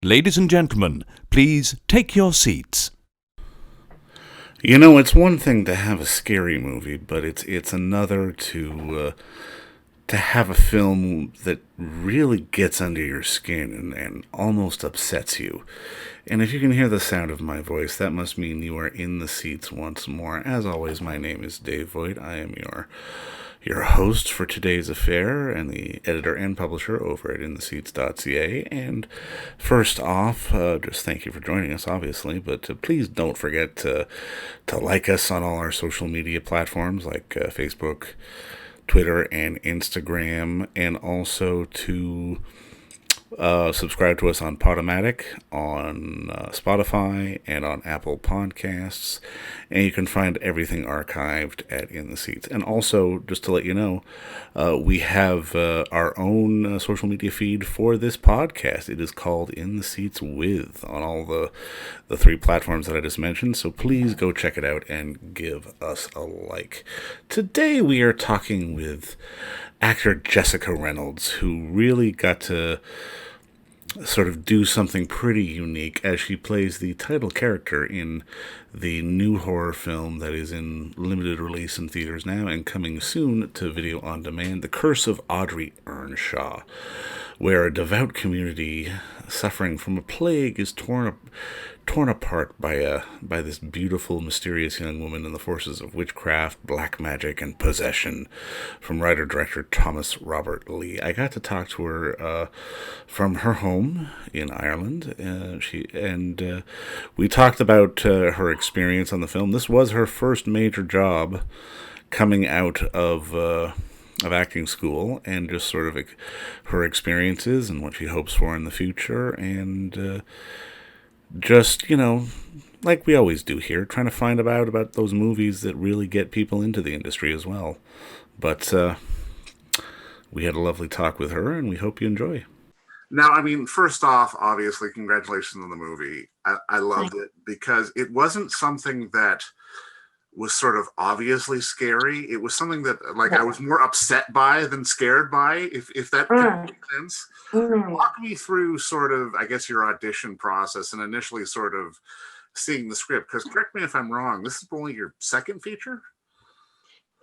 Ladies and gentlemen, please take your seats. You know, it's one thing to have a scary movie, but it's another to have a film that really gets under your skin and almost upsets you. And if you can hear the sound of my voice, that must mean you are in the seats once more. As always, my name is Dave Voigt. I am your host for today's affair and the editor and publisher over at intheseats.ca. And first off, just thank you for joining us, obviously, but please don't forget to like us on all our social media platforms like Facebook, Twitter, and Instagram, and also to subscribe to us on Podomatic, on Spotify, and on Apple Podcasts. And you can find everything archived at In the Seats. And also, just to let you know, we have our own social media feed for this podcast. It is called In the Seats With on all the three platforms that I just mentioned. So please go check it out and give us a like. Today we are talking with actor Jessica Reynolds, who really got to sort of do something pretty unique as she plays the title character in the new horror film that is in limited release in theaters now and coming soon to video on demand, The Curse of Audrey Earnshaw, where a devout community suffering from a plague is torn apart by this beautiful, mysterious young woman and the forces of witchcraft, black magic, and possession. From writer-director Thomas Robert Lee. I got to talk to her from her home in Ireland. We talked about her experience on the film. This was her first major job coming out of acting school, and just sort of her experiences and what she hopes for in the future, and just, like we always do here, trying to find out about those movies that really get people into the industry as well. But we had a lovely talk with her, and we hope you enjoy. Now, I mean, first off, obviously, congratulations on the movie. I loved it because it wasn't something that was sort of obviously scary. It was something that, I was more upset by than scared by, if that makes sense. Walk me through sort of, I guess, your audition process and initially sort of seeing the script. Because correct me if I'm wrong, this is only your second feature?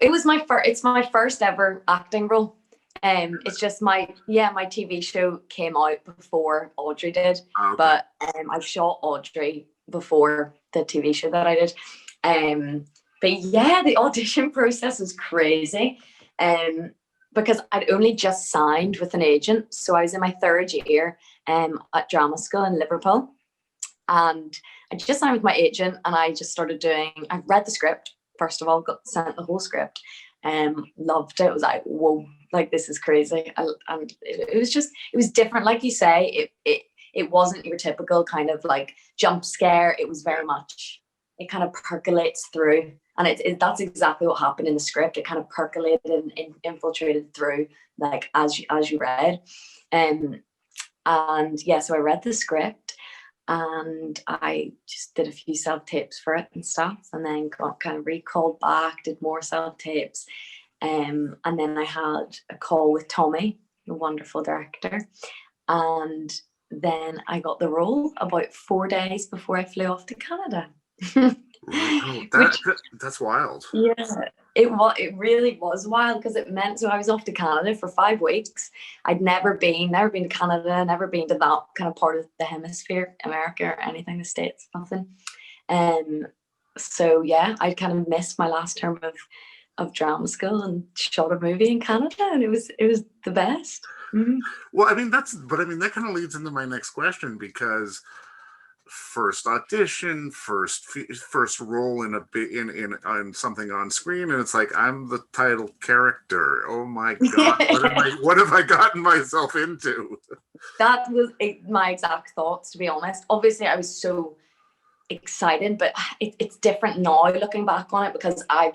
It was it's my first ever acting role. It's just my TV show came out before Audrey did. Okay. But I shot Audrey before the TV show that I did. But yeah, the audition process was crazy because I'd only just signed with an agent. So I was in my third year at drama school in Liverpool. And I just signed with my agent, and I just started I read the script, first of all, got sent the whole script, loved it. It was like, whoa, this is crazy. And it was different. Like you say, it wasn't your typical kind of jump scare. It was very much, it kind of percolates through. And that's exactly what happened in the script. It kind of percolated and infiltrated through, as you read. And yeah, so I read the script, and I just did a few self-tapes for it and stuff, and then got kind of recalled back, did more self-tapes. And then I had a call with Tommy, the wonderful director. And then I got the role about 4 days before I flew off to Canada. That's wild. Yeah, it really was wild, because it meant, so I was off to Canada for 5 weeks. I'd never been to Canada, never been to that kind of part of the hemisphere, America or anything, the States, nothing. So yeah, I kind of missed my last term of drama school and shot a movie in Canada, and it was the best. Mm-hmm. Well, I mean, that kind of leads into my next question, because first audition, first role in something on screen, and it's like, I'm the title character. Oh my god, what have I gotten myself into? That was my exact thoughts, to be honest. Obviously, I was so excited, but it's different now looking back on it, because I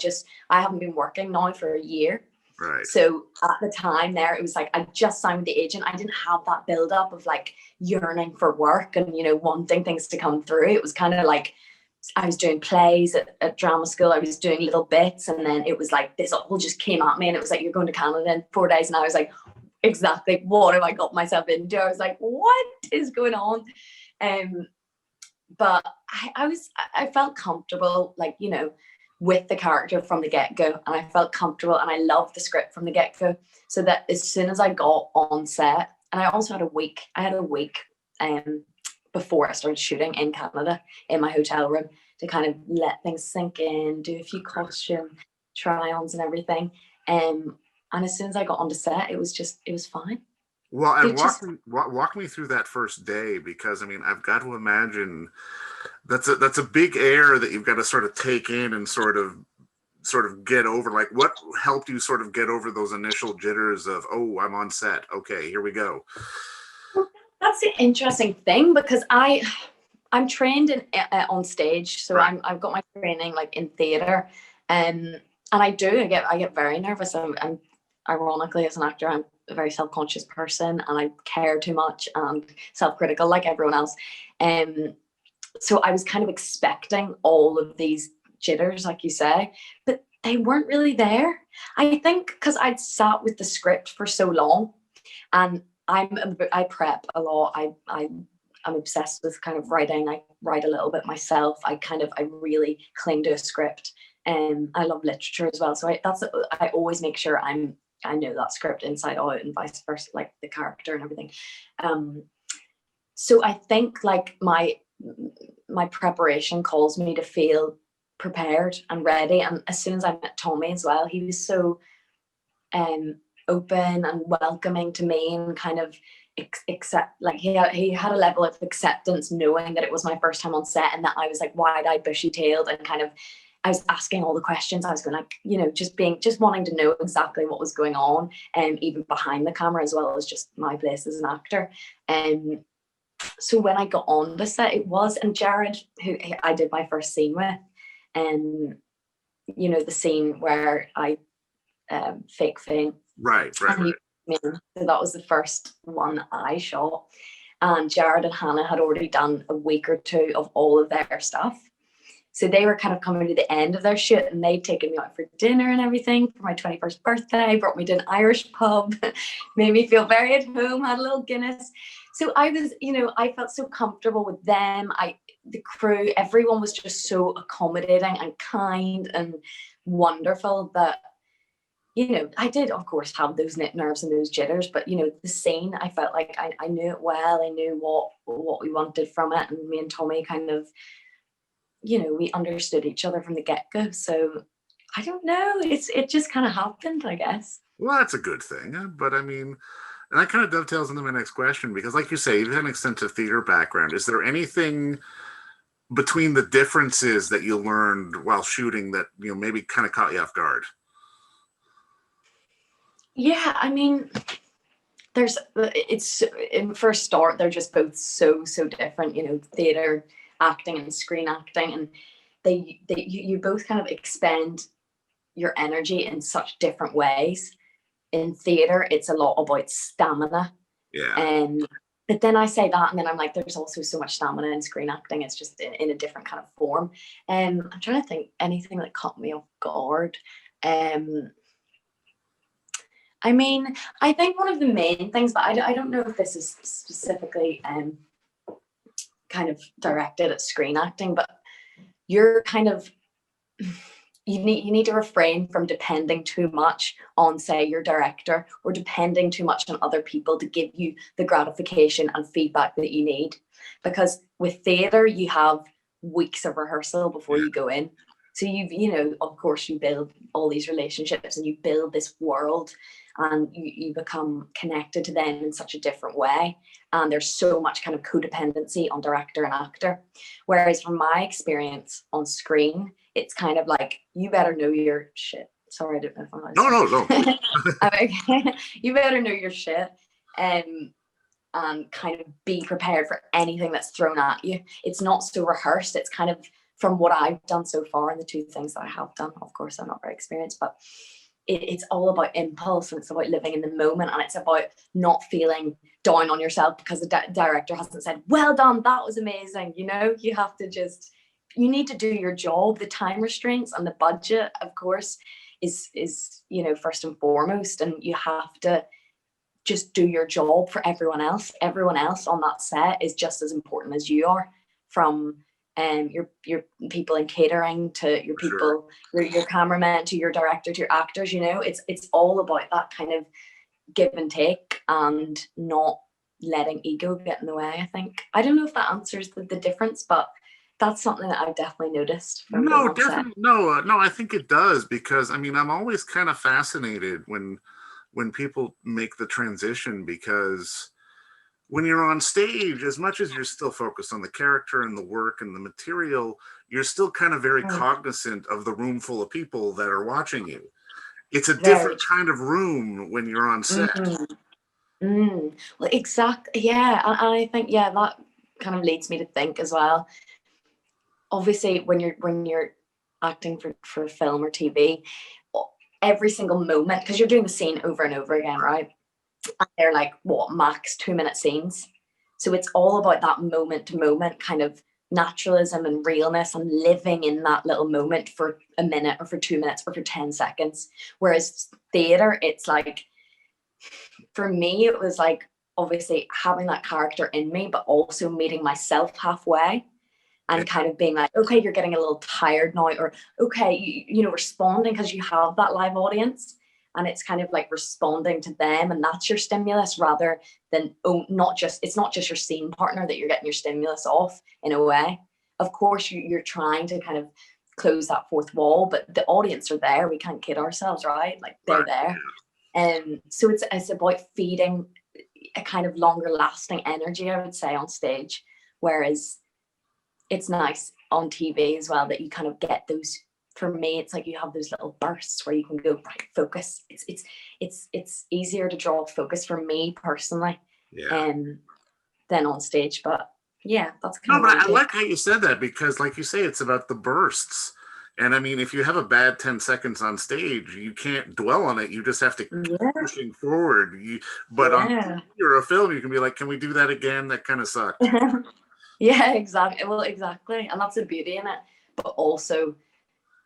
haven't been working now for a year. Right. So at the time there, it was like I just signed with the agent. I didn't have that build up of yearning for work and, wanting things to come through. It was kind of like I was doing plays at drama school. I was doing little bits, and then it was like this all just came at me, and it was like, you're going to Canada in 4 days. And I was like, exactly, what have I got myself into? I was like, what is going on? But I felt comfortable, like, you know, with the character from the get-go, and I felt comfortable, and I loved the script from the get-go, so that as soon as I got on set, and I also had a week before I started shooting in Canada in my hotel room to kind of let things sink in, do a few costume try-ons and everything. And as soon as I got onto set, it was fine. Well, and It just walk me through that first day, because I mean, I've got to imagine that's a big air that you've got to sort of take in and sort of get over. Like, what helped you sort of get over those initial jitters of, oh, I'm on set, okay, here we go? that's the interesting thing, because I'm trained in on stage, so Right. I've got my training like in theater, and I get very nervous. I'm ironically, as an actor, I'm a very self-conscious person, and I care too much and self-critical like everyone else. So I was kind of expecting all of these jitters, like you say, but they weren't really there. I think because I'd sat with the script for so long, and I prep a lot. I'm obsessed with kind of writing. I write a little bit myself. I really cling to a script, and I love literature as well. So I always make sure I know that script inside out, and vice versa, like the character and everything. So I think like my preparation caused me to feel prepared and ready. And as soon as I met Tommy as well, he was so open and welcoming to me, and kind of accept, like he had a level of acceptance, knowing that it was my first time on set, and that I was like wide-eyed, bushy-tailed, and kind of I was asking all the questions. I was going like, you know, just wanting to know exactly what was going on, and even behind the camera, as well as just my place as an actor. So when I got on the set, and Jared, who I did my first scene with, and you know, the scene where I fake faint. Right. So that was the first one I shot, and Jared and Hannah had already done a week or two of all of their stuff. So they were kind of coming to the end of their shoot, and they'd taken me out for dinner and everything for my 21st birthday, brought me to an Irish pub, made me feel very at home, had a little Guinness. So I was, you know, I felt so comfortable with them. The crew, everyone was just so accommodating and kind and wonderful that, you know, I did, of course, have those nerves and those jitters, but, you know, the scene, I felt like I knew it well. I knew what we wanted from it. And me and Tommy kind of, you know, we understood each other from the get-go. So I don't know. It just kind of happened, I guess. Well, that's a good thing. But I mean, and that kind of dovetails into my next question, because like you say, you've had an extensive theater background. Is there anything between the differences that you learned while shooting that, you know, maybe kind of caught you off guard? Yeah, I mean, it's in first start, they're just both so different, you know, theater acting and screen acting, and you both kind of expend your energy in such different ways. In theater, it's a lot about stamina. Yeah. But then I say that, and then I'm like, there's also so much stamina in screen acting. It's just in a different kind of form. I'm trying to think anything that caught me off guard. I mean, I think one of the main things, but I don't know if this is specifically kind of directed at screen acting, but you're kind of, you need to refrain from depending too much on, say, your director, or depending too much on other people to give you the gratification and feedback that you need. Because with theatre, you have weeks of rehearsal before you go in. So you know, of course, you build all these relationships, and you build this world, and you become connected to them in such a different way. And there's so much kind of codependency on director and actor. Whereas from my experience on screen, it's kind of like, you better know your shit. Sorry, I don't know if I'm No. You better know your shit, and kind of be prepared for anything that's thrown at you. It's not so rehearsed. It's kind of, from what I've done so far, and the two things that I have done, of course, I'm not very experienced, but it's all about impulse, and it's about living in the moment, and it's about not feeling down on yourself because the director hasn't said, well done, that was amazing. You know, you have to just, you need to do your job. The time restraints and the budget, of course, is you know, first and foremost, and you have to just do your job for everyone else. Everyone else on that set is just as important as you are, from your people in catering to your people, your cameramen to your director to your actors. You know, it's all about that kind of give and take and not letting ego get in the way. I think, I don't know if that answers the difference, but that's something that I've definitely noticed from being on set. No, I think it does, because I mean, I'm always kind of fascinated when people make the transition, because when you're on stage, as much as you're still focused on the character and the work and the material, you're still kind of very cognizant of the room full of people that are watching you. It's a different kind of room when you're on set. Well, exactly. Yeah, and I think that kind of leads me to think as well. Obviously, when you're acting for film or TV, every single moment, because you're doing the scene over and over again, right? And they're like max 2-minute scenes, so it's all about that moment to moment kind of naturalism and realness and living in that little moment for a minute or for 2 minutes or for 10 seconds. Whereas theater, it's like, for me, it was like obviously having that character in me, but also meeting myself halfway and kind of being like, okay, you're getting a little tired now, or okay, you know, responding, because you have that live audience, and it's kind of like responding to them, and that's your stimulus, rather than it's not just your scene partner that you're getting your stimulus off in a way. Of course, you're trying to kind of close that fourth wall, but the audience are there. We can't kid ourselves, right? Like, they're there. And so it's about feeding a kind of longer lasting energy, I would say, on stage. Whereas it's nice on TV as well that you kind of get those. For me, it's like you have those little bursts where you can go, right, focus. It's easier to draw focus for me personally, than on stage. But yeah, that's kind of. But I like how you said that, because, like you say, it's about the bursts. And I mean, if you have a bad 10 seconds on stage, you can't dwell on it. You just have to keep pushing forward. But on a film, you can be like, can we do that again? That kind of sucked. Yeah, exactly. Well, exactly. And that's the beauty in it. But also,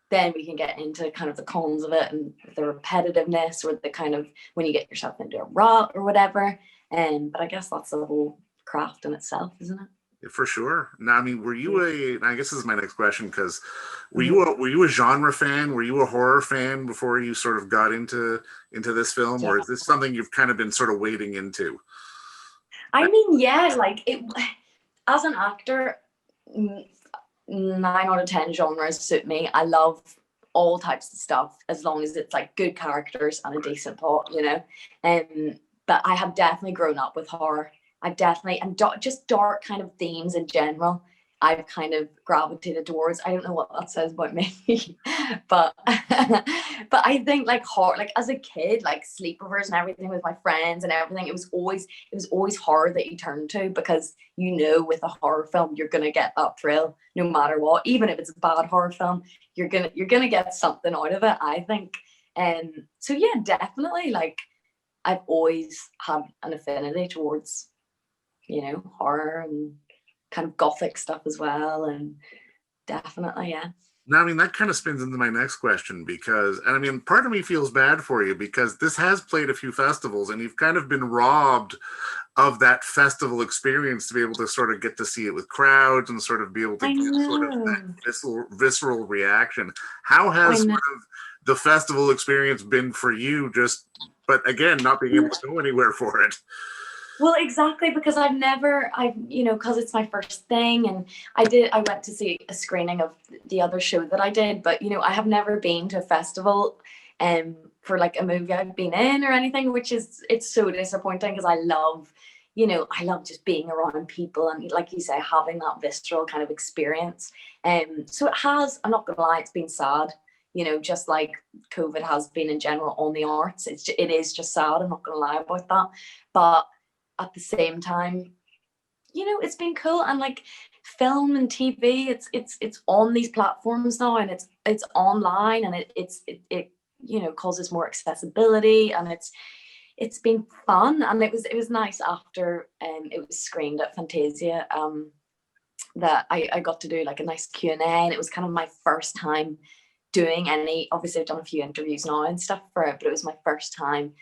then we can get into kind of the cons of it and the repetitiveness, or the kind of when you get yourself into a rut or whatever. But I guess that's the whole craft in itself, isn't it? For sure. Now, I mean, were you I guess this is my next question, because were you a genre fan? Were you a horror fan before you sort of got into this film, or is this something you've kind of been sort of wading into? I mean, yeah, like as an actor, 9 out of 10 genres suit me. I love all types of stuff, as long as it's like good characters and a decent plot, you know. But I have definitely grown up with horror. I've definitely, and just dark kind of themes in general, I've kind of gravitated towards. I don't know what that says about me, but I think like horror, like as a kid, like sleepovers and everything with my friends and everything, it was always horror that you turn to, because you know, with a horror film, you're gonna get that thrill no matter what. Even if it's a bad horror film, you're gonna get something out of it, I think. And so yeah, definitely, like I've always had an affinity towards, you know, horror and kind of gothic stuff as well. And definitely, yeah. Now, I mean, that kind of spins into my next question, because, and I mean, part of me feels bad for you, because this has played a few festivals and you've kind of been robbed of that festival experience to be able to sort of get to see it with crowds and sort of be able to get sort of that visceral reaction. How has sort of the festival experience been for you, but again, not being able to go anywhere for it? Well, exactly, because you know, because it's my first thing, and I went to see a screening of the other show that I did, but you know, I have never been to a festival for like a movie I've been in or anything, it's so disappointing, because I love just being around people and, like you say, having that visceral kind of experience. So it has, I'm not gonna lie, it's been sad, you know, just like COVID has been in general on the arts. It is just sad, I'm not gonna lie about that. But at the same time, you know, it's been cool. And like film and TV, it's on these platforms now, and it's online, and it you know, causes more accessibility, and it's been fun. And it was nice after it was screened at Fantasia, that I got to do like a nice Q&A, and it was kind of my first time doing any, obviously I've done a few interviews now and stuff for it, but it was my first time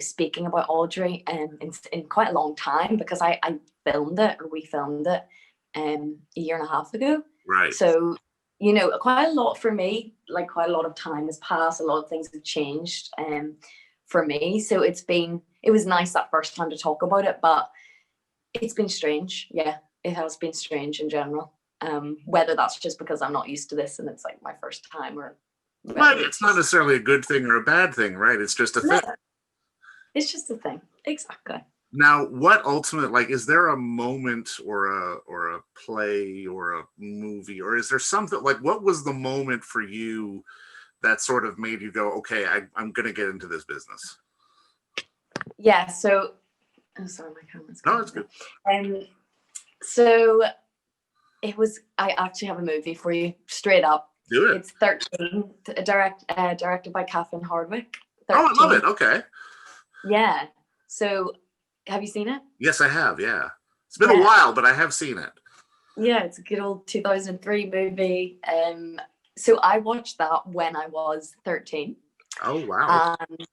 speaking about Audrey in quite a long time, because I filmed it, or we filmed it a year and a half ago. Right. So, quite a lot for me, like quite a lot of time has passed, a lot of things have changed for me. So it was nice that first time to talk about it, but it's been strange. Yeah, it has been strange in general. Whether that's just because I'm not used to this and it's like my first time, or but it's not necessarily a good thing or a bad thing, right? It's just a thing. It's just a thing. Exactly. Now, what ultimate, like, is there a moment or a play or a movie, or is there something, like, what was the moment for you that sort of made you go, okay, I'm going to get into this business? Yeah. So, I'm sorry, my camera's No, it's good. So it was, I actually have a movie for you, straight up. Do it. It's 13, directed by Catherine Hardwicke. 13. Oh, I love it. Okay. Yeah. So, have you seen it? Yes, I have. Yeah. It's been a while, but I have seen it. Yeah, it's a good old 2003 movie. So I watched that when I was 13. Oh, wow. And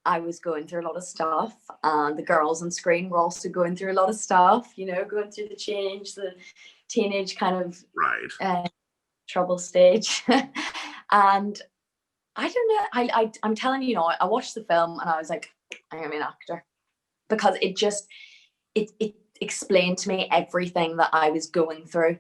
I was going through a lot of stuff, and the girls on screen were also going through a lot of stuff, going through the change, the teenage kind of trouble stage. And I don't know, I'm telling you, I watched the film and I was like, I'm gonna be an actor, because it explained to me everything that I was going through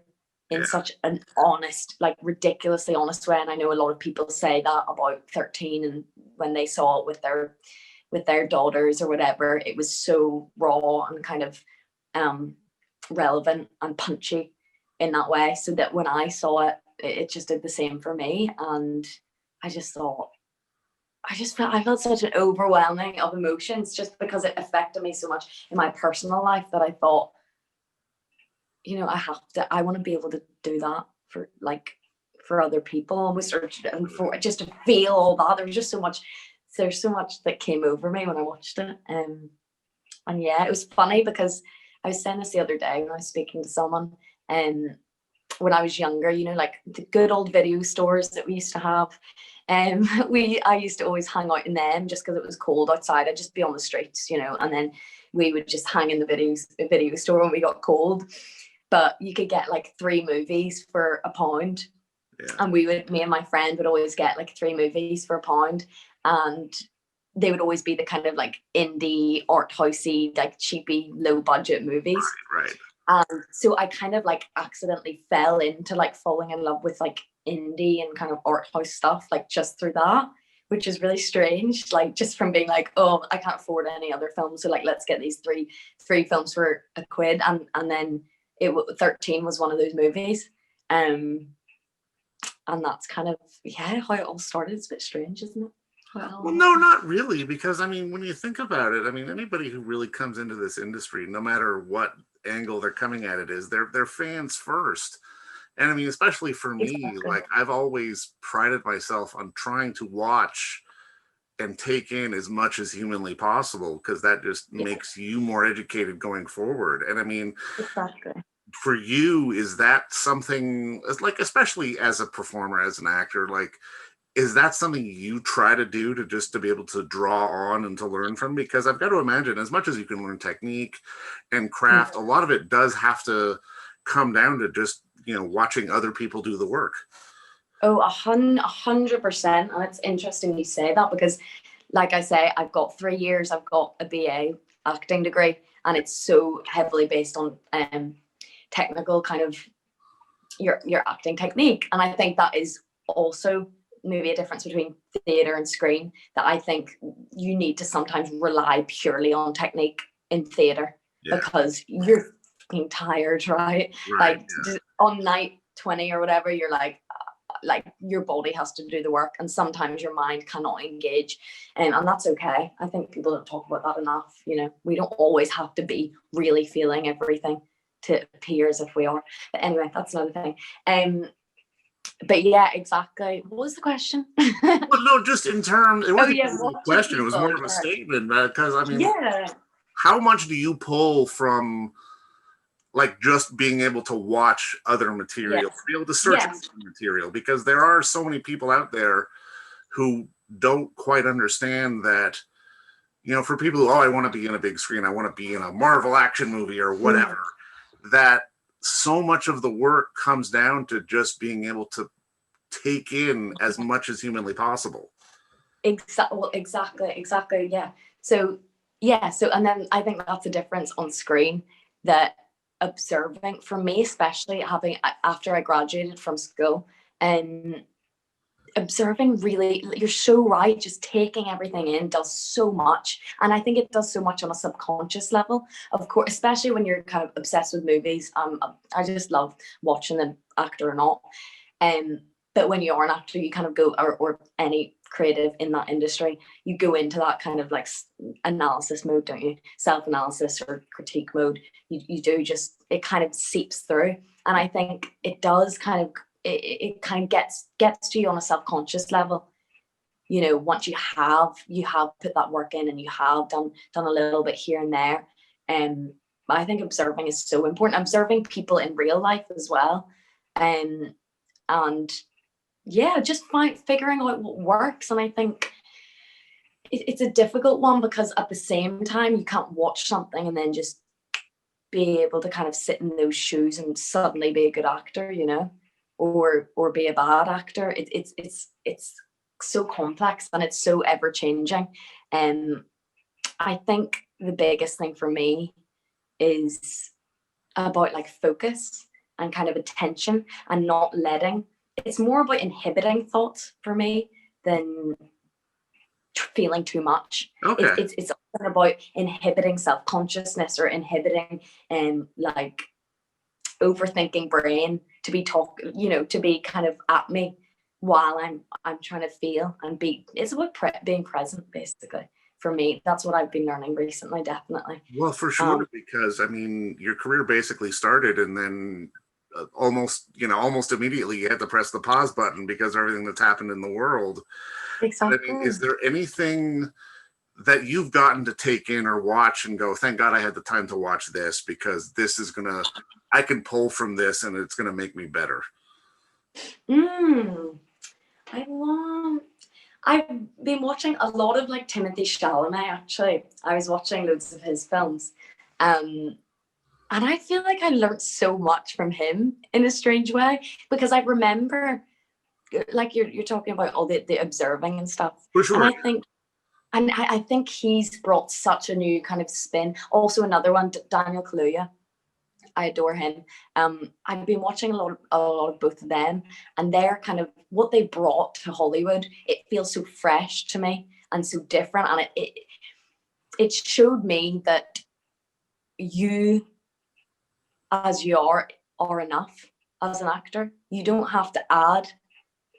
in such an honest, like ridiculously honest way. And I know a lot of people say that about 13, and when they saw it with their daughters or whatever, it was so raw and kind of relevant and punchy in that way. So that when I saw it, it just did the same for me. And I felt such an overwhelming of emotions, just because it affected me so much in my personal life, that I thought, I want to be able to do that for other people almost, and for just to feel all that. There's so much that came over me when I watched it. And yeah, it was funny because I was saying this the other day when I was speaking to someone, when I was younger, like the good old video stores that we used to have. I used to always hang out in them just because it was cold outside. I'd just be on the streets, and then we would just hang in the video store when we got cold. But you could get like 3 movies for £1. Yeah. And me and my friend would always get like 3 movies for £1. And they would always be the kind of like indie, art housey, like cheapy, low budget movies. Right. So I kind of like accidentally fell into like falling in love with like indie and kind of art house stuff, like just through that, which is really strange. Like just from being like, oh, I can't afford any other films, so like let's get these three films for £1, and then 13 was one of those movies. And that's kind of how it all started. It's a bit strange, isn't it? Well, no, not really, because I mean, when you think about it, I mean, anybody who really comes into this industry, no matter what angle they're coming at it is, they're fans first. And I mean, especially for me, like I've always prided myself on trying to watch and take in as much as humanly possible, because that just makes you more educated going forward. And I mean, for you, is that something, like, especially as a performer, as an actor, like, is that something you try to do to be able to draw on and to learn from? Because I've got to imagine, as much as you can learn technique and craft, a lot of it does have to come down to just, watching other people do the work. Oh, 100%. And it's interesting you say that, because like I say, I've got 3 years, I've got a BA acting degree, and it's so heavily based on technical kind of your acting technique. And I think that is also maybe a difference between theatre and screen, that I think you need to sometimes rely purely on technique in theatre, because you're fucking tired, right? Like on night 20 or whatever, you're like your body has to do the work, and sometimes your mind cannot engage, and that's okay. I think people don't talk about that enough. We don't always have to be really feeling everything to appear as if we are. But anyway, that's another thing. But yeah, exactly. What was the question? Well, no, just in terms, it wasn't a question, it was more of a statement, because I mean, how much do you pull from like just being able to watch other material, be able to search other material? Because there are so many people out there who don't quite understand that you know, for people who, I want to be in a big screen, I want to be in a Marvel action movie or whatever, that so much of the work comes down to just being able to take in as much as humanly possible. Exactly. Yeah. So, and then I think that's the difference on screen, that observing, for me, especially having, after I graduated from school, and observing, really, you're so right, just taking everything in does so much. And I think it does so much on a subconscious level, of course, especially when you're kind of obsessed with movies. I just love watching them, actor or not. But when you are an actor, you kind of go, or any creative in that industry, you go into that kind of like analysis mode, don't you? Self-analysis or critique mode. You do, just, it kind of seeps through. And I think it does kind of, it kind of gets to you on a subconscious level. You know, once you have put that work in, and you have done a little bit here and there. I think observing is so important. Observing people in real life as well. And yeah, just figuring out what works. And I think it's a difficult one, because at the same time, you can't watch something and then just be able to kind of sit in those shoes and suddenly be a good actor, you know, or be a bad actor. It's so complex, and it's so ever changing. And I think the biggest thing for me is about like focus and kind of attention, and not letting. It's more about inhibiting thoughts for me than feeling too much. Okay. It's about inhibiting self-consciousness, or inhibiting like overthinking brain to be to be kind of at me while I'm trying to feel and be. It's about being present, basically. For me, that's what I've been learning recently, definitely. Well, for sure, because I mean, your career basically started, and then almost immediately you had to press the pause button because of everything that's happened in the world. Exactly. I mean, is there anything that you've gotten to take in or watch and go, thank God I had the time to watch this, because this is I can pull from this and it's gonna make me better? I've been watching a lot of like Timothy Chalamet, actually. I was watching loads of his films. And I feel like I learned so much from him in a strange way, because I remember, like you're talking about all the observing and stuff. For sure. And I think he's brought such a new kind of spin. Also, another one, Daniel Kaluuya. I adore him. I've been watching a lot of both of them, and they're kind of what they brought to Hollywood. It feels so fresh to me and so different, and it showed me that you, as you are enough as an actor. You don't have to add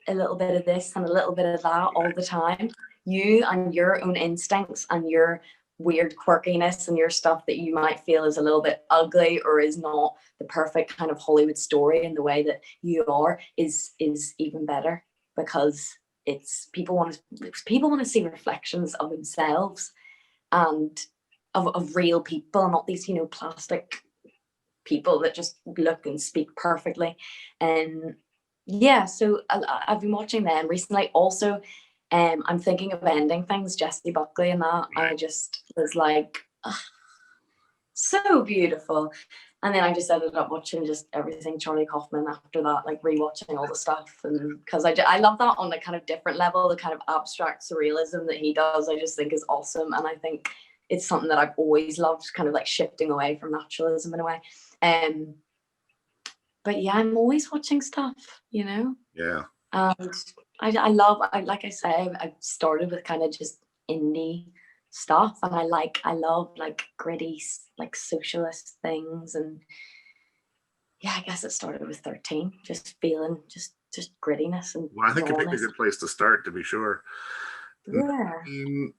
a little bit of this and a little bit of that all the time. You and your own instincts and your weird quirkiness and your stuff that you might feel is a little bit ugly or is not the perfect kind of Hollywood story in the way that you are is even better, because it's people want to see reflections of themselves and of real people, not these plastic people that just look and speak perfectly. And yeah, so I've been watching them recently. Also, I'm thinking of Ending Things, Jessie Buckley, and that I just was like, so beautiful. And then I just ended up watching just everything Charlie Kaufman after that, like rewatching all the stuff, and because I love that on a kind of different level, the kind of abstract surrealism that he does, I just think is awesome. And I think it's something that I've always loved, kind of like shifting away from naturalism in a way. But yeah, I'm always watching stuff, Yeah. And I love, like I say, I started with kind of just indie stuff, and I love like gritty, like socialist things. And yeah, I guess it started with 13, just feeling just grittiness. And well, I think it'd be a good place to start, to be sure. Yeah. I mean,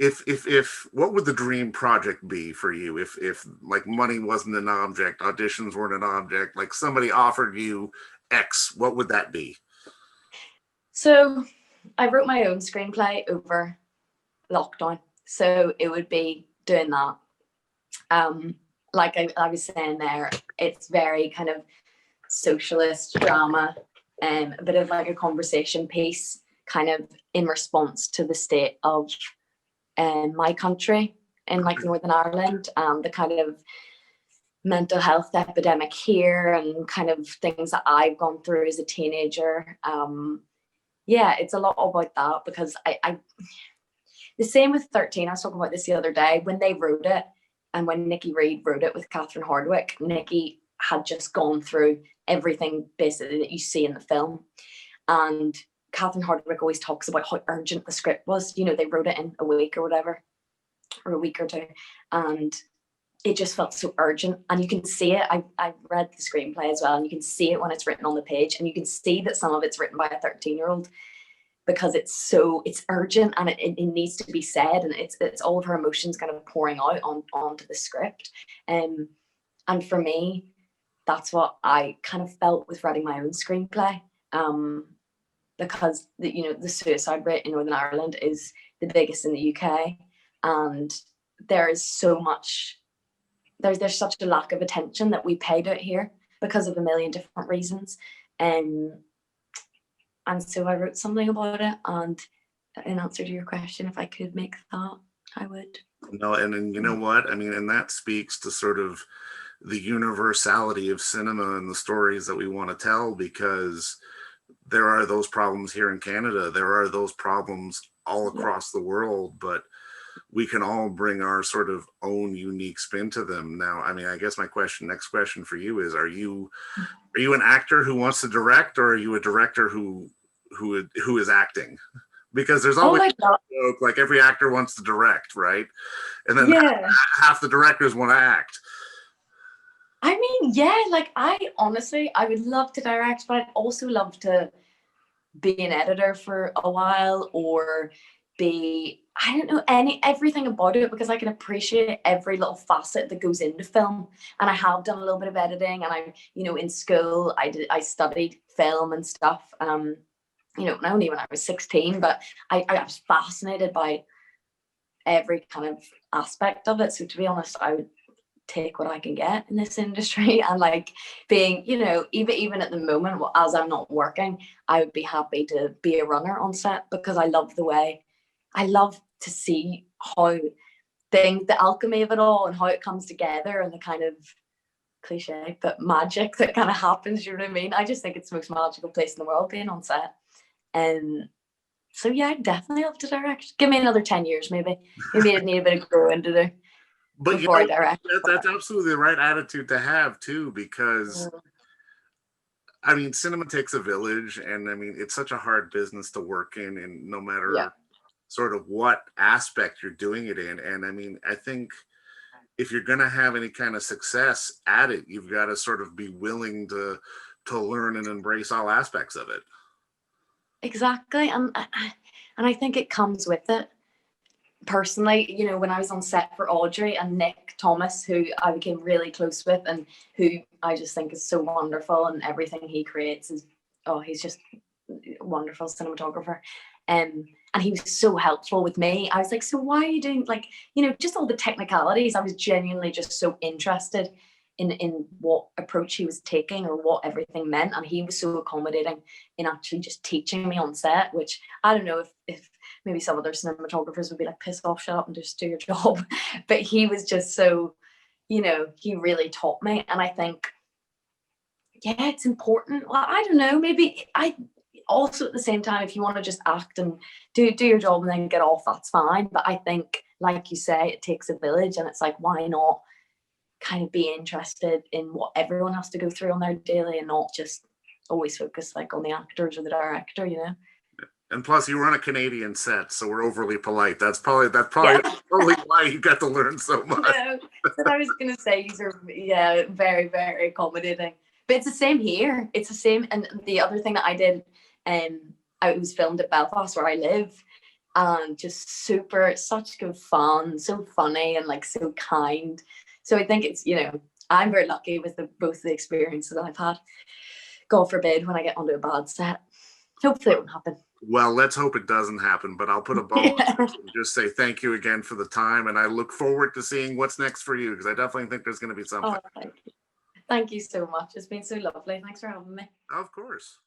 if what would the dream project be for you if like money wasn't an object, auditions weren't an object, like somebody offered you X, what would that be? So I wrote my own screenplay over lockdown, so it would be doing that. Like I was saying there, it's very kind of socialist drama, a bit of like a conversation piece, kind of in response to the state of my country in like Northern Ireland, and the kind of mental health epidemic here and kind of things that I've gone through as a teenager. Yeah, it's a lot about that, because I the same with 13. I was talking about this the other day when they wrote it, and when Nikki Reed wrote it with Catherine Hardwicke. Nikki had just gone through everything basically that you see in the film, and Catherine Hardwicke always talks about how urgent the script was. You know, they wrote it in a week or whatever, or a week or two, and it just felt so urgent. And you can see it. I read the screenplay as well, and you can see it when it's written on the page, and you can see that some of it's written by a 13-year-old, because it's urgent, and it needs to be said, and it's all of her emotions kind of pouring out onto the script. And for me, that's what I kind of felt with writing my own screenplay. Because the suicide rate in Northern Ireland is the biggest in the UK, and there is so much. There's such a lack of attention that we paid out here because of a million different reasons. And so I wrote something about it, and in answer to your question, if I could make that, I would. No, and then you know what? I mean, and that speaks to sort of the universality of cinema and the stories that we want to tell, because there are those problems here in Canada. There are those problems all across the world, but we can all bring our sort of own unique spin to them. Now, I mean, I guess my next question for you is, are you an actor who wants to direct, or are you a director who is acting? Because there's always a joke, like every actor wants to direct, right? And then half the directors want to act. I mean, yeah, like I would love to direct, but I'd also love to be an editor for a while, or be, I don't know, everything about it, because I can appreciate every little facet that goes into film. And I have done a little bit of editing, and I, in school I studied film and stuff, only when I was 16, but I was fascinated by every kind of aspect of it. So to be honest, I would take what I can get in this industry, and like being, even at the moment, as I'm not working, I would be happy to be a runner on set, because I love to see how the alchemy of it all, and how it comes together, and the kind of cliche but magic that kind of happens. You know what I mean? I just think it's the most magical place in the world, being on set. And so yeah, I'd definitely love to direct. Give me another 10 years, maybe I need a bit of growing to do. But that's absolutely the right attitude to have too, because I mean, cinema takes a village, and I mean, it's such a hard business to work in, and no matter sort of what aspect you're doing it in. And I mean, I think if you're going to have any kind of success at it, you've got to sort of be willing to learn and embrace all aspects of it. Exactly. And I think it comes with it. Personally, when I was on set for Audrey, and Nick Thomas, who I became really close with, and who I just think is so wonderful, and everything he creates is, he's just a wonderful cinematographer. And he was so helpful with me. I was like, so why are you doing, like, just all the technicalities? I was genuinely just so interested in what approach he was taking, or what everything meant. And he was so accommodating in actually just teaching me on set, which I don't know if maybe some other cinematographers would be like, piss off, shut up and just do your job. But he was just so, he really taught me. And I think, it's important. Well, I don't know, maybe I also, at the same time, if you want to just act and do your job and then get off, that's fine. But I think, like you say, it takes a village, and it's like, why not kind of be interested in what everyone has to go through on their daily, and not just always focus like on the actors or the director, And plus, you were on a Canadian set, so we're overly polite. That's probably why you got to learn so much. No, but I was gonna say, these are very, very accommodating. But it's the same here. It's the same. And the other thing that I did, it was filmed at Belfast, where I live, and just such good fun, so funny, and like so kind. So I think it's, I'm very lucky with both the experiences that I've had. God forbid when I get onto a bad set. Hopefully it won't happen. Well, let's hope it doesn't happen, but I'll put a bow on it and just say thank you again for the time, and I look forward to seeing what's next for you, because I definitely think there's going to be something. Thank you so much. It's been so lovely. Thanks for having me. Of course.